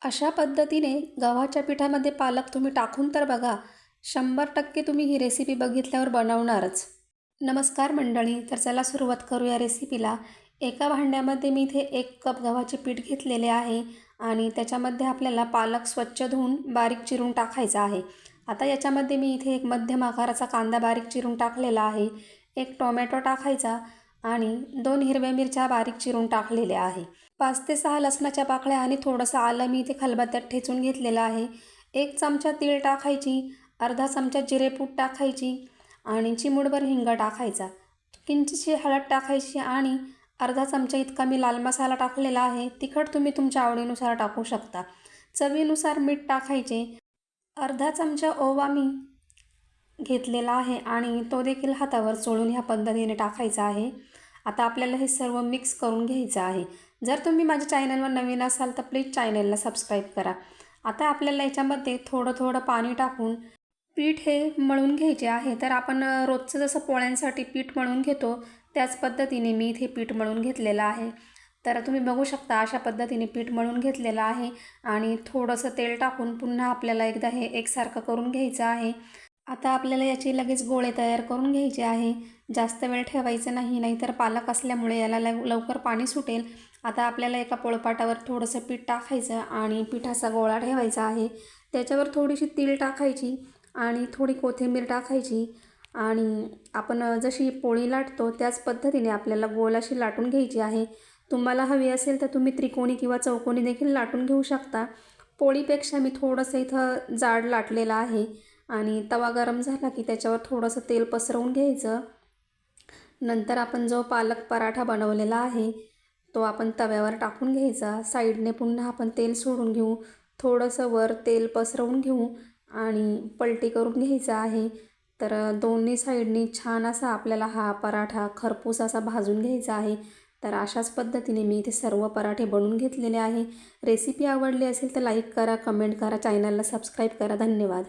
अशा पद्धतीने गव्हाच्या पिठामध्ये पालक तुम्ही टाकून तर बघा, 100% तुम्ही ही रेसिपी बघितल्यावर बनवणारच. नमस्कार मंडळी, तर चला सुरुवात करूया रेसिपीला. एका भांड्यामध्ये मी इथे 1 कप गव्हाचे पीठ घेतलेले आहे आणि त्याच्यामध्ये आपल्याला पालक स्वच्छ धुवून बारीक चिरून टाकायचा आहे. आता याच्यामध्ये मी इथे एक मध्यम आकाराचा कांदा बारीक चिरून टाकलेला आहे, 1 टोमॅटो टाकायचा आणि 2 हिरव्या मिरच्या बारीक चिरून टाकलेल्या आहे. 5 ते 6 लसणाच्या पाकळ्या आणि थोडंसं आलं मी इथे खलबत्त्यात ठेचून घेतलेलं आहे. 1 चमचा तीळ टाकायची, अर्धा चमचा जिरेपूड टाकायची आणि चिमूटभर हिंग टाकायचा. किंचितशी हळद टाकायची आणि अर्धा चमचा इतका मी लाल मसाला टाकलेला आहे. तिखट तुम्ही तुमच्या आवडीनुसार टाकू शकता. चवीनुसार मीठ टाकायचे. अर्धा चमचा ओवा मी घेतलेला आहे आणि तो देखील हातावर चोळून ह्या पद्धतीने टाकायचा आहे. आता आपल्याला हे सर्व मिक्स करून घ्यायचं आहे. जर तुम्ही माझ्या चॅनलवर नवीन असाल तर प्लीज चॅनलला सबस्क्राईब करा. आता आपल्याला याच्यामध्ये थोडं थोडं पाणी टाकून पीठ हे मळून घ्यायचे आहे. तर आपण रोजचं जसं पोळ्यांसाठी पीठ मळून घेतो त्याच पद्धतीने मी इथे पीठ मळून घेतलेलं आहे. तर तुम्ही बघू शकता अशा पद्धतीने पीठ मळून घेतलेलं आहे आणि थोडंसं तेल टाकून पुन्हा आपल्याला एकदा हे एकसारखं करून घ्यायचं आहे. आता आपल्याला याचे लगेच गोळे तयार करून घ्यायचे आहे. जास्त वेळ ठेवायचं नाही, नाहीतर पालक असल्यामुळे याला लवकर पाणी सुटेल. आता आपल्याला एका पोळपाटावर थोडंसं पीठ टाकायचं आणि पिठाचा गोळा ठेवायचा आहे. त्याच्यावर थोडीशी तीळ टाकायची आणि थोडी कोथिंबीर टाकायची आणि आपण जशी पोळी लाटतो त्याच पद्धतीने आपल्याला गोल अशी लाटून घ्यायची आहे. तुम्हाला हवी असेल तर तुम्ही त्रिकोणी किंवा चौकोनी देखील लाटून घेऊ शकता. पोळीपेक्षा मी थोडंसं इथं जाड लाटलेलं आहे आणि तवा गरम झाला की त्याच्यावर थोडंसं तेल पसरवून घ्यायचं. नंतर आपण जो पालक पराठा बनवलेला आहे तो आपण तव्यावर टाकून घ्यायचा. साईडने पुन्हा आपण तेल सोडून घेऊ, थोडंसं वर तेल पसरवून घेऊ आणि पलटी करून घ्यायचं आहे. तर दोन्ही साईडनी छान असा आपल्याला हा पराठा खरपूस असा भाजून घ्यायचा आहे. तर अशाच पद्धतीने मी इथे सर्व पराठे बनवून घेतलेले आहे. रेसिपी आवडली असेल तर लाईक करा, कमेंट करा, चॅनलला सबस्क्राईब करा. धन्यवाद.